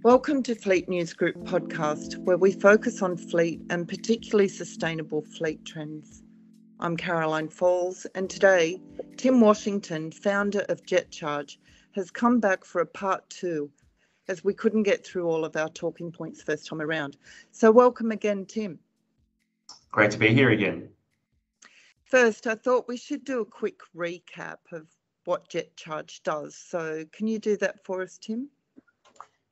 Welcome to Fleet News Group podcast, where we focus on fleet and particularly sustainable fleet trends. I'm Caroline Falls, and today, Tim Washington, founder of JetCharge, has come back for a part two, as we couldn't get through all of our talking points first time around. So welcome again, Tim. Great to be here again. First, I thought we should do a quick recap of what JetCharge does. So can you do that for us, Tim?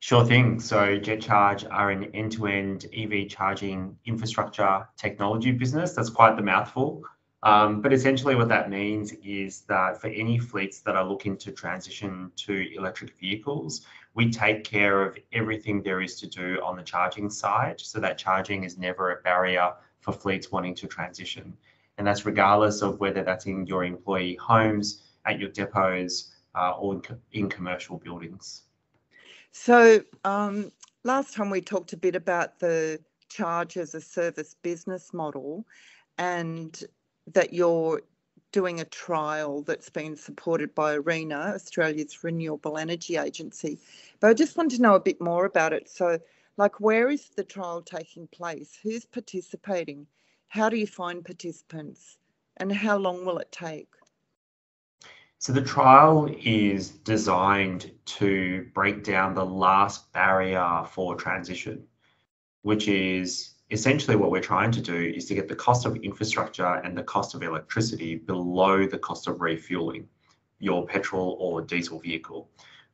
Sure thing. So JetCharge are an end-to-end EV charging infrastructure technology business. That's quite the mouthful. But essentially what that means is that for any fleets that are looking to transition to electric vehicles, we take care of everything there is to do on the charging side, so that charging is never a barrier for fleets wanting to transition. And that's regardless of whether that's in your employee homes, at your depots, or in commercial buildings. So last time we talked a bit about the charge as a service business model, and that you're doing a trial that's been supported by ARENA, Australia's Renewable Energy Agency. But I just want to know a bit more about it. So, where is the trial taking place? Who's participating? How do you find participants? And how long will it take? So the trial is designed to break down the last barrier for transition, which is essentially what we're trying to do is to get the cost of infrastructure and the cost of electricity below the cost of refueling your petrol or diesel vehicle.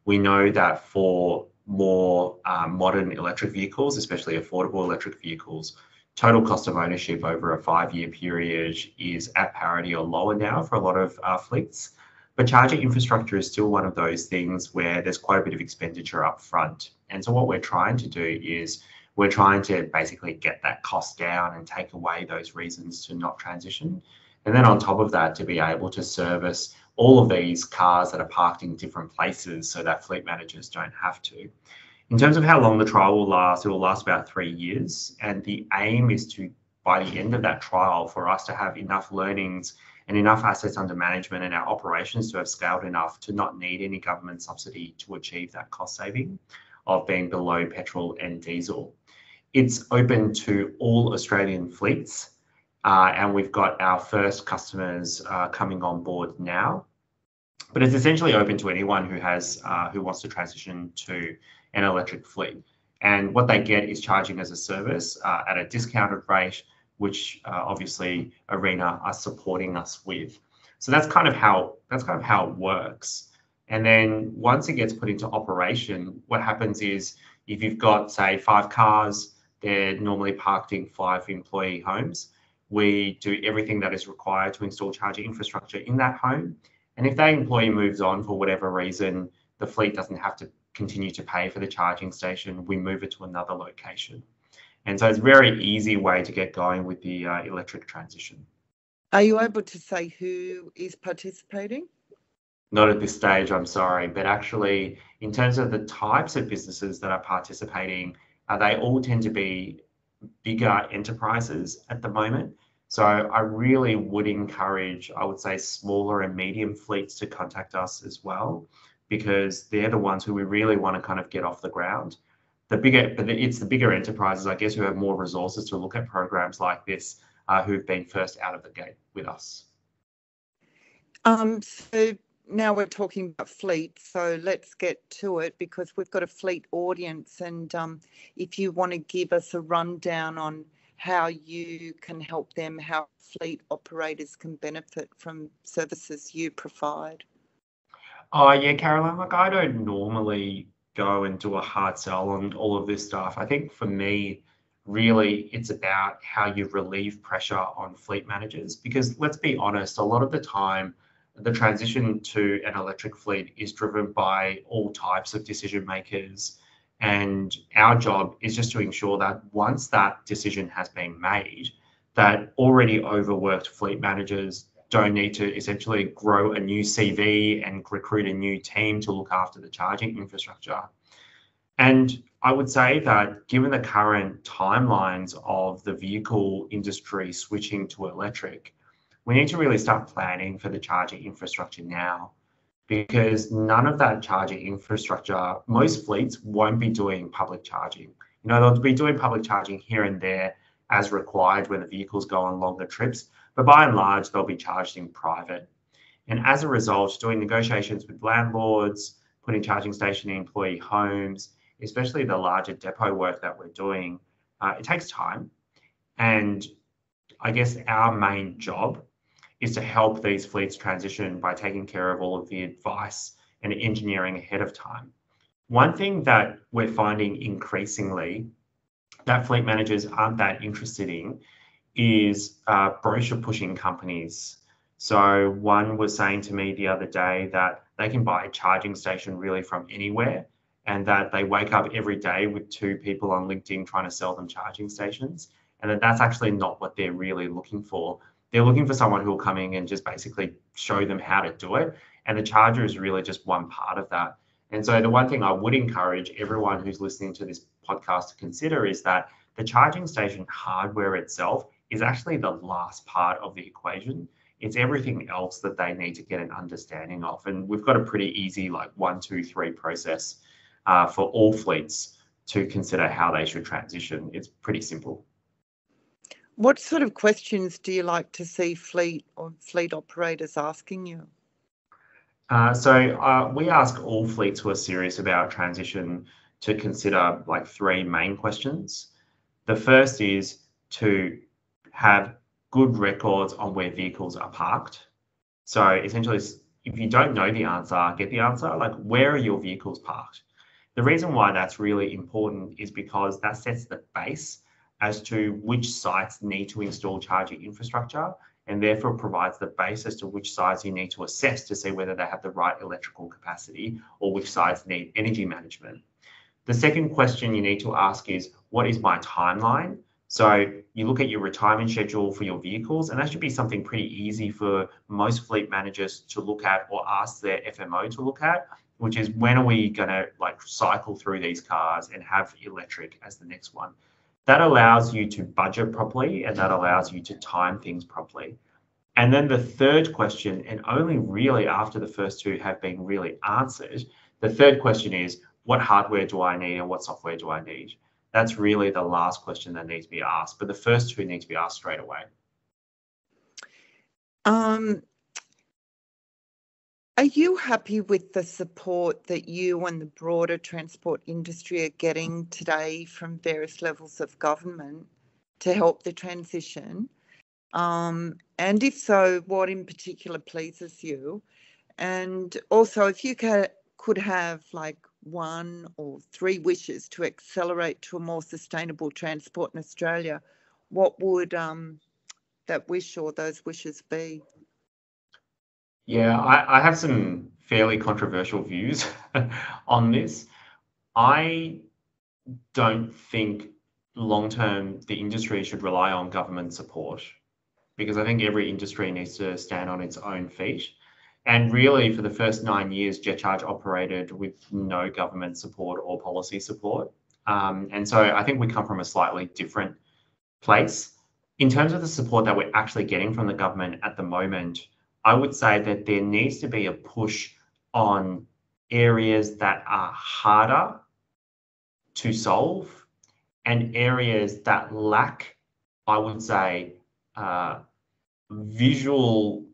We know that for more modern electric vehicles, especially affordable electric vehicles, total cost of ownership over a 5-year period is at parity or lower now for a lot of fleets. But charging infrastructure is still one of those things where there's quite a bit of expenditure up front. And so what we're trying to do is we're trying to basically get that cost down and take away those reasons to not transition. And then on top of that, to be able to service all of these cars that are parked in different places so that fleet managers don't have to. In terms of how long the trial will last, it will last about 3 years. And the aim is to, by the end of that trial, for us to have enough learnings and enough assets under management and our operations to have scaled enough to not need any government subsidy to achieve that cost saving of being below petrol and diesel. It's open to all Australian fleets, and we've got our first customers coming on board now. But it's essentially open to anyone who wants to transition to an electric fleet. And what they get is charging as a service at a discounted rate, which obviously ARENA are supporting us with. So that's kind of how it works. And then once it gets put into operation, what happens is if you've got, say, 5 cars, they're normally parked in 5 employee homes. We do everything that is required to install charging infrastructure in that home. And if that employee moves on for whatever reason, the fleet doesn't have to continue to pay for the charging station. We move it to another location. And so it's a very easy way to get going with the electric transition. Are you able to say who is participating? Not at this stage, I'm sorry. But actually, in terms of the types of businesses that are participating, they all tend to be bigger enterprises at the moment. So I really would encourage, I would say, smaller and medium fleets to contact us as well, because they're the ones who we really want to kind of get off the ground. It's the bigger enterprises, I guess, who have more resources to look at programs like this, who've been first out of the gate with us. So now we're talking about fleet, so let's get to it because we've got a fleet audience. And if you want to give us a rundown on how you can help them, how fleet operators can benefit from services you provide. Oh, yeah, Caroline, I don't normally go and do a hard sell on all of this stuff. I think for me, really, it's about how you relieve pressure on fleet managers, because let's be honest, a lot of the time, the transition to an electric fleet is driven by all types of decision makers. And our job is just to ensure that once that decision has been made, that already overworked fleet managers don't need to essentially grow a new CV and recruit a new team to look after the charging infrastructure. And I would say that given the current timelines of the vehicle industry switching to electric, we need to really start planning for the charging infrastructure now. because none of that charging infrastructure, most fleets won't be doing public charging. They'll be doing public charging here and there as required when the vehicles go on longer trips, but by and large, they'll be charged in private. And as a result, doing negotiations with landlords, putting charging station in employee homes, especially the larger depot work that we're doing, it takes time. And I guess our main job is to help these fleets transition by taking care of all of the advice and engineering ahead of time. One thing that we're finding increasingly that fleet managers aren't that interested in is brochure pushing companies. So one was saying to me the other day that they can buy a charging station really from anywhere, and that they wake up every day with 2 people on LinkedIn trying to sell them charging stations, and that's actually not what they're really looking for. They're looking for someone who will come in and just basically show them how to do it, and the charger is really just one part of that. And so the one thing I would encourage everyone who's listening to this podcast to consider is that the charging station hardware itself is actually the last part of the equation. It's everything else that they need to get an understanding of. And we've got a pretty easy 1, 2, 3 process for all fleets to consider how they should transition. It's pretty simple. What sort of questions do you like to see fleet operators asking you? So we ask all fleets who are serious about transition to consider 3 main questions. The first is to have good records on where vehicles are parked. So essentially, if you don't know the answer, get the answer. Where are your vehicles parked? The reason why that's really important is because that sets the base as to which sites need to install charging infrastructure, and therefore provides the base as to which sites you need to assess to see whether they have the right electrical capacity or which sites need energy management. The second question you need to ask is, what is my timeline? So you look at your retirement schedule for your vehicles, and that should be something pretty easy for most fleet managers to look at or ask their FMO to look at, which is, when are we going to cycle through these cars and have electric as the next one? That allows you to budget properly, and that allows you to time things properly. And then the third question, and only really after the first 2 have been really answered, the third question is, what hardware do I need and what software do I need? That's really the last question that needs to be asked, but the first 2 need to be asked straight away. Are you happy with the support that you and the broader transport industry are getting today from various levels of government to help the transition? And if so, what in particular pleases you? And also, if you could have 1 or 3 wishes to accelerate to a more sustainable transport in Australia, what would that wish or those wishes be? Yeah, I have some fairly controversial views on this. I don't think long-term the industry should rely on government support, because I think every industry needs to stand on its own feet. And really, for the first 9 years, JetCharge operated with no government support or policy support. And so I think we come from a slightly different place. In terms of the support that we're actually getting from the government at the moment, I would say that there needs to be a push on areas that are harder to solve and areas that lack, I would say, visual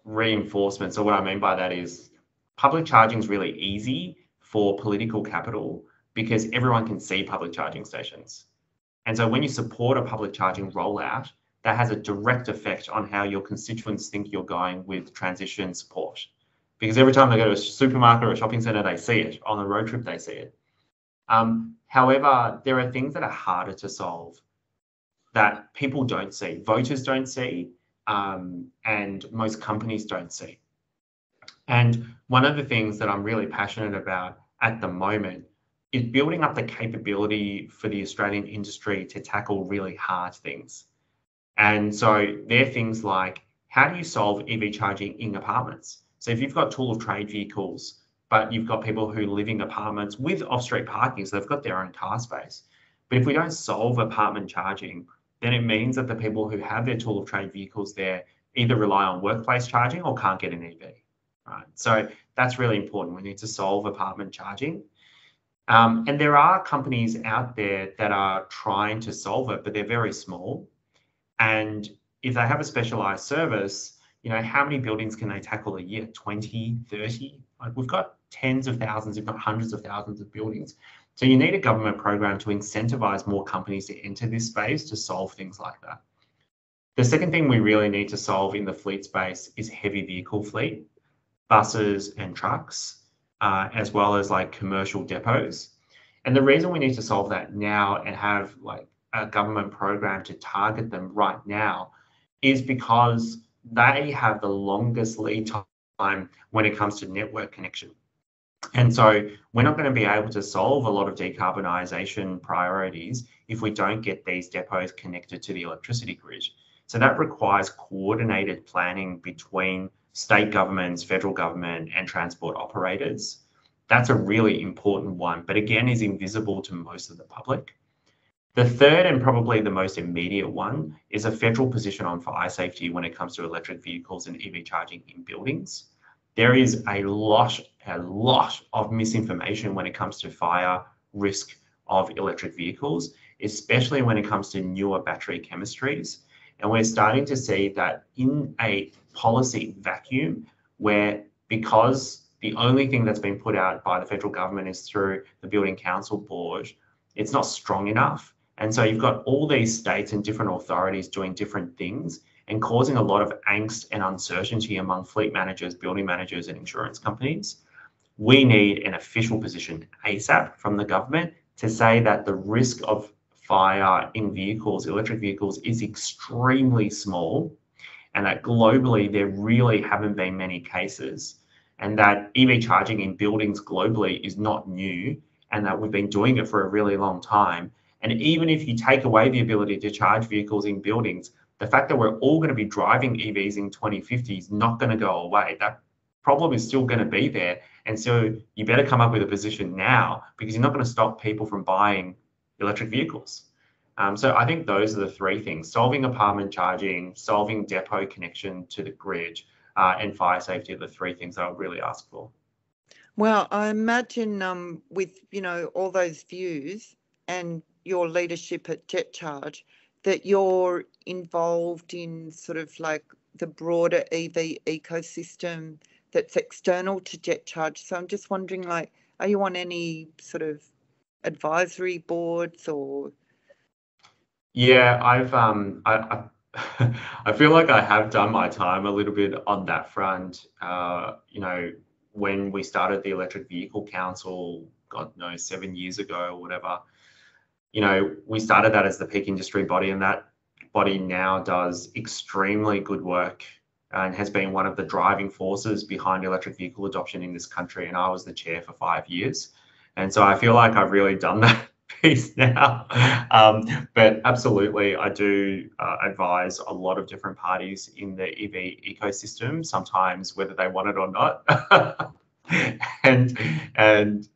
reinforcement. So what I mean by that is, public charging is really easy for political capital because everyone can see public charging stations. And so when you support a public charging rollout, that has a direct effect on how your constituents think you're going with transition support. Because every time they go to a supermarket or a shopping centre, they see it. On a road trip, they see it. However, there are things that are harder to solve that people don't see, voters don't see, and most companies don't see. And one of the things that I'm really passionate about at the moment is building up the capability for the Australian industry to tackle really hard things. And so they're things like, how do you solve EV charging in apartments? So if you've got tool of trade vehicles, but you've got people who live in apartments with off-street parking, so they've got their own car space. But if we don't solve apartment charging, then it means that the people who have their tool of trade vehicles there either rely on workplace charging or can't get an EV. Right? So that's really important. We need to solve apartment charging. And there are companies out there that are trying to solve it, but they're very small. And if they have a specialized service, how many buildings can they tackle a year? 20, 30? Like, we've got tens of thousands, if not hundreds of thousands of buildings. So you need a government program to incentivize more companies to enter this space to solve things like that. The second thing we really need to solve in the fleet space is heavy vehicle fleet, buses and trucks, as well as like commercial depots. And the reason we need to solve that now and have like a government program to target them right now is because they have the longest lead time when it comes to network connection. And so we're not going to be able to solve a lot of decarbonisation priorities if we don't get these depots connected to the electricity grid. So that requires coordinated planning between state governments, federal government, and transport operators. That's a really important one, but again, is invisible to most of the public. The third and probably the most immediate one is a federal position on fire safety when it comes to electric vehicles and EV charging in buildings. There is a lot of misinformation when it comes to fire risk of electric vehicles, especially when it comes to newer battery chemistries. And we're starting to see that in a policy vacuum where, because the only thing that's been put out by the federal government is through the Building Council Board, it's not strong enough. And so you've got all these states and different authorities doing different things and causing a lot of angst and uncertainty among fleet managers, building managers, and insurance companies. We need an official position ASAP from the government to say that the risk of fire in vehicles, electric vehicles, is extremely small, and that globally there really haven't been many cases, and that EV charging in buildings globally is not new, and that we've been doing it for a really long time. And even if you take away the ability to charge vehicles in buildings, the fact that we're all going to be driving EVs in 2050 is not going to go away. That problem is still going to be there. And so you better come up with a position now, because you're not going to stop people from buying electric vehicles. So I think those are the three things: solving apartment charging, solving depot connection to the grid, and fire safety are the three things I would really ask for. Well, I imagine with, all those views and your leadership at JetCharge, that you're involved in sort of like the broader EV ecosystem that's external to JetCharge. So I'm just wondering, like, are you on any sort of advisory boards or? Yeah, I feel like I have done my time a little bit on that front. When we started the Electric Vehicle Council, God knows, 7 years ago or whatever, we started that as the peak industry body, and that body now does extremely good work and has been one of the driving forces behind electric vehicle adoption in this country. And I was the chair for 5 years. And so I feel like I've really done that piece now. But absolutely, I do advise a lot of different parties in the EV ecosystem, sometimes whether they want it or not. and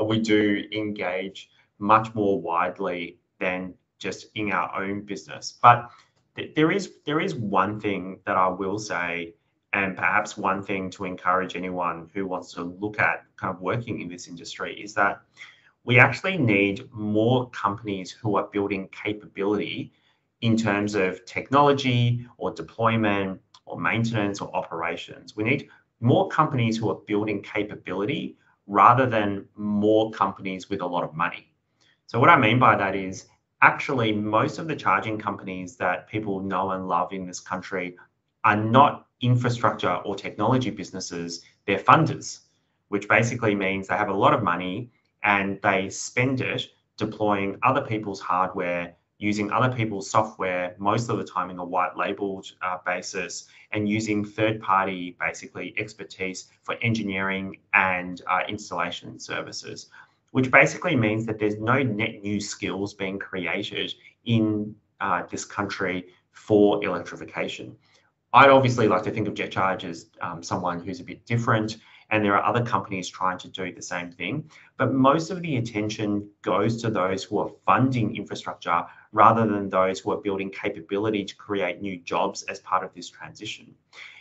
we do engage much more widely than just in our own business. But there is one thing that I will say, and perhaps one thing to encourage anyone who wants to look at kind of working in this industry, is that we actually need more companies who are building capability in terms of technology or deployment or maintenance or operations. We need more companies who are building capability rather than more companies with a lot of money. So what I mean by that is, actually, most of the charging companies that people know and love in this country are not infrastructure or technology businesses, they're funders, which basically means they have a lot of money and they spend it deploying other people's hardware, using other people's software, most of the time in a white labeled basis, and using third-party, basically, expertise for engineering and installation services, which basically means that there's no net new skills being created in this country for electrification. I'd obviously like to think of JetCharge as someone who's a bit different, and there are other companies trying to do the same thing. But most of the attention goes to those who are funding infrastructure rather than those who are building capability to create new jobs as part of this transition.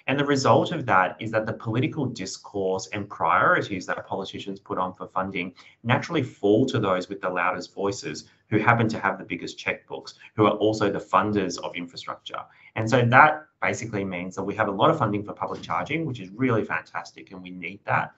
And the result of that is that the political discourse and priorities that politicians put on for funding naturally fall to those with the loudest voices, who happen to have the biggest checkbooks, who are also the funders of infrastructure. And so that basically means that we have a lot of funding for public charging, which is really fantastic, and we need that.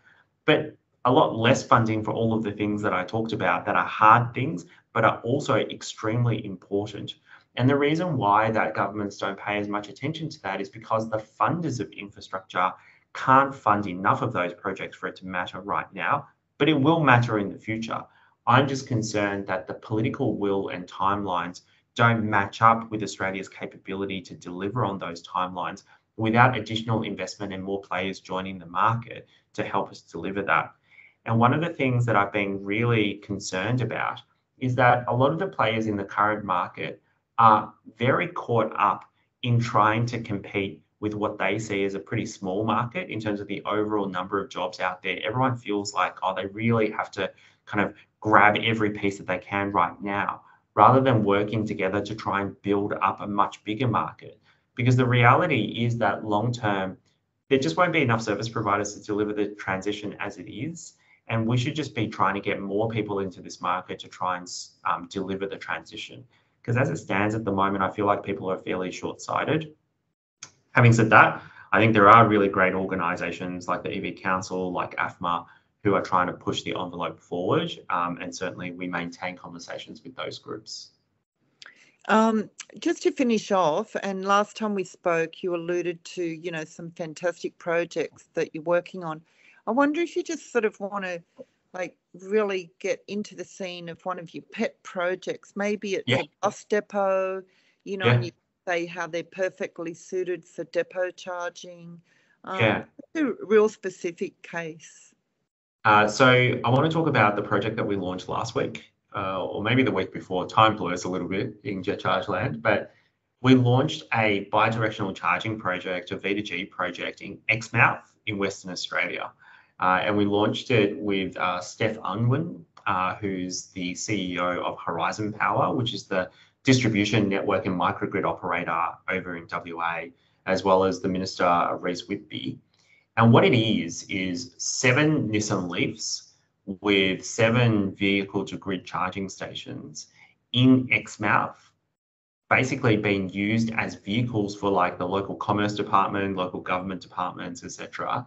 But a lot less funding for all of the things that I talked about that are hard things, but are also extremely important. And the reason why that governments don't pay as much attention to that is because the funders of infrastructure can't fund enough of those projects for it to matter right now, but it will matter in the future. I'm just concerned that the political will and timelines don't match up with Australia's capability to deliver on those timelines without additional investment and more players joining the market to help us deliver that. And one of the things that I've been really concerned about is that a lot of the players in the current market are very caught up in trying to compete with what they see as a pretty small market in terms of the overall number of jobs out there. Everyone feels like, oh, they really have to kind of grab every piece that they can right now, rather than working together to try and build up a much bigger market. Because the reality is that long term, there just won't be enough service providers to deliver the transition as it is. And we should just be trying to get more people into this market to try and deliver the transition. Because as it stands at the moment, I feel like people are fairly short-sighted. Having said that, I think there are really great organisations like the EV Council, like AFMA, who are trying to push the envelope forward. And certainly we maintain conversations with those groups. Just to finish off, and last time we spoke, you alluded to, some fantastic projects that you're working on. I wonder if you just sort of want to really get into the scene of one of your pet projects. Maybe it's a bus depot, and you say how they're perfectly suited for depot charging. A real specific case. So I want to talk about the project that we launched last week, or maybe the week before. Time blurs a little bit in Jet Charge land, but we launched a bi-directional charging project, a V2G project in Exmouth in Western Australia. And we launched it with Steph Unwin, who's the CEO of Horizon Power, which is the distribution network and microgrid operator over in WA, as well as the Minister, Reece Whitby. And what it is 7 Nissan Leafs with 7 vehicle-to-grid charging stations in Exmouth, basically being used as vehicles for like the local commerce department, local government departments, etc.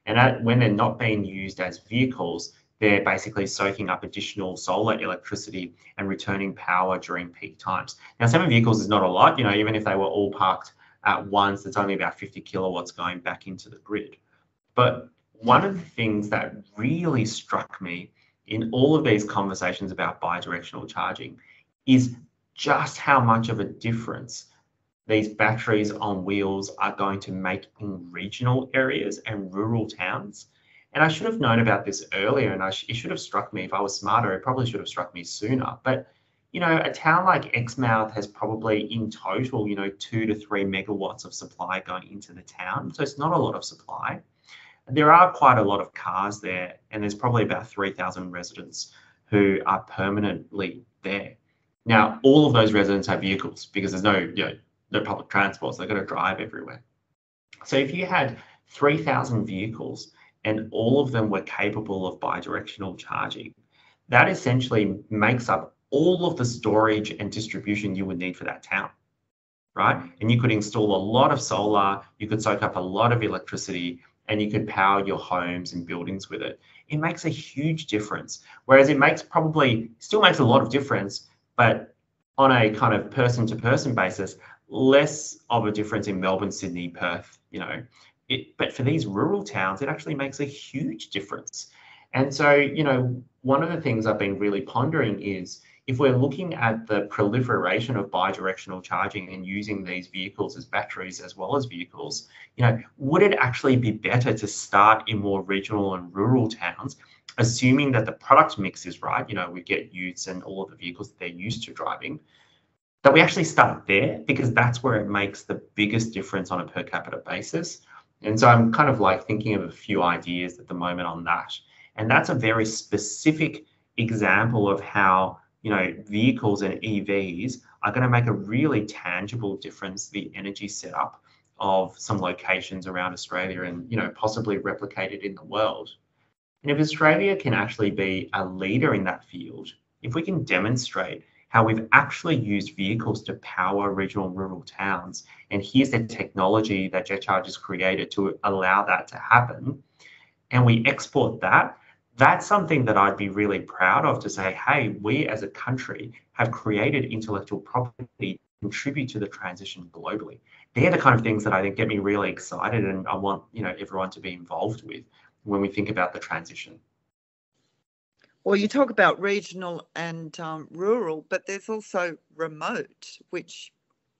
And when they're not being used as vehicles, they're basically soaking up additional solar electricity and returning power during peak times. Now, 7 vehicles is not a lot, even if they were all parked at once, it's only about 50 kilowatts going back into the grid. But one of the things that really struck me in all of these conversations about bi-directional charging is just how much of a difference these batteries on wheels are going to make in regional areas and rural towns. And I should have known about this earlier, and it should have struck me. If I was smarter, it probably should have struck me sooner. But, a town like Exmouth has probably in total, 2 to 3 megawatts of supply going into the town. So it's not a lot of supply. There are quite a lot of cars there, and there's probably about 3,000 residents who are permanently there. Now, all of those residents have vehicles because there's no public transport, so they've got to drive everywhere. So if you had 3,000 vehicles and all of them were capable of bi-directional charging, that essentially makes up all of the storage and distribution you would need for that town, right? And you could install a lot of solar, you could soak up a lot of electricity, and you could power your homes and buildings with it. It makes a huge difference. Whereas it still makes a lot of difference, but on a kind of person-to-person basis, less of a difference in Melbourne, Sydney, Perth, but for these rural towns, it actually makes a huge difference. And so, one of the things I've been really pondering is, if we're looking at the proliferation of bi-directional charging and using these vehicles as batteries as well as vehicles, would it actually be better to start in more regional and rural towns, assuming that the product mix is right, we get youths and all of the vehicles that they're used to driving, that we actually start there, because that's where it makes the biggest difference on a per capita basis. And so I'm kind of like thinking of a few ideas at the moment on that. And that's a very specific example of how vehicles and EVs are going to make a really tangible difference to the energy setup of some locations around Australia and, possibly replicate it in the world. And if Australia can actually be a leader in that field, if we can demonstrate how we've actually used vehicles to power regional and rural towns, and here's the technology that JetCharge has created to allow that to happen, and we export that, that's something that I'd be really proud of, to say, hey, we as a country have created intellectual property to contribute to the transition globally. They're the kind of things that I think get me really excited, and I want everyone to be involved with when we think about the transition. Well, you talk about regional and rural, but there's also remote, which,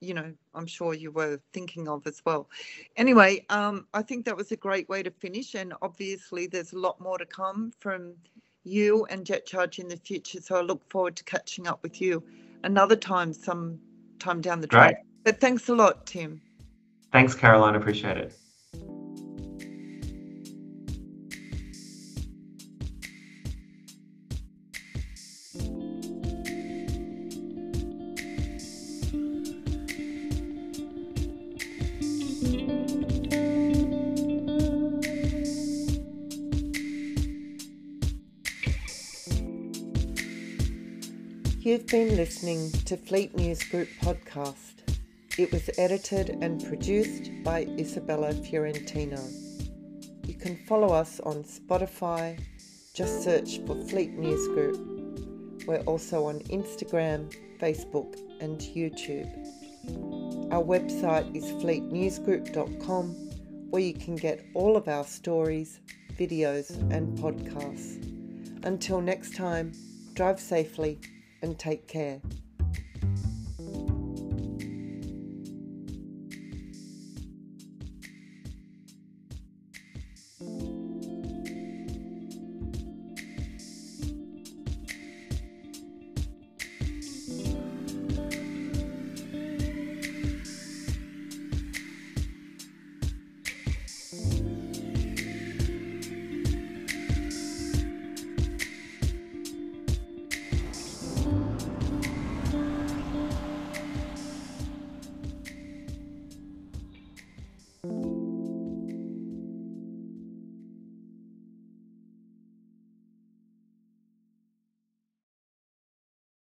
I'm sure you were thinking of as well. Anyway, I think that was a great way to finish. And obviously, there's a lot more to come from you and JetCharge in the future. So I look forward to catching up with you another time, sometime down the track. Great. But thanks a lot, Tim. Thanks, Caroline. Appreciate it. You've been listening to Fleet News Group podcast. It was edited and produced by Isabella Fiorentino. You can follow us on Spotify. Just search for Fleet News Group. We're also on Instagram, Facebook and YouTube. Our website is fleetnewsgroup.com, where you can get all of our stories, videos and podcasts. Until next time, drive safely and take care.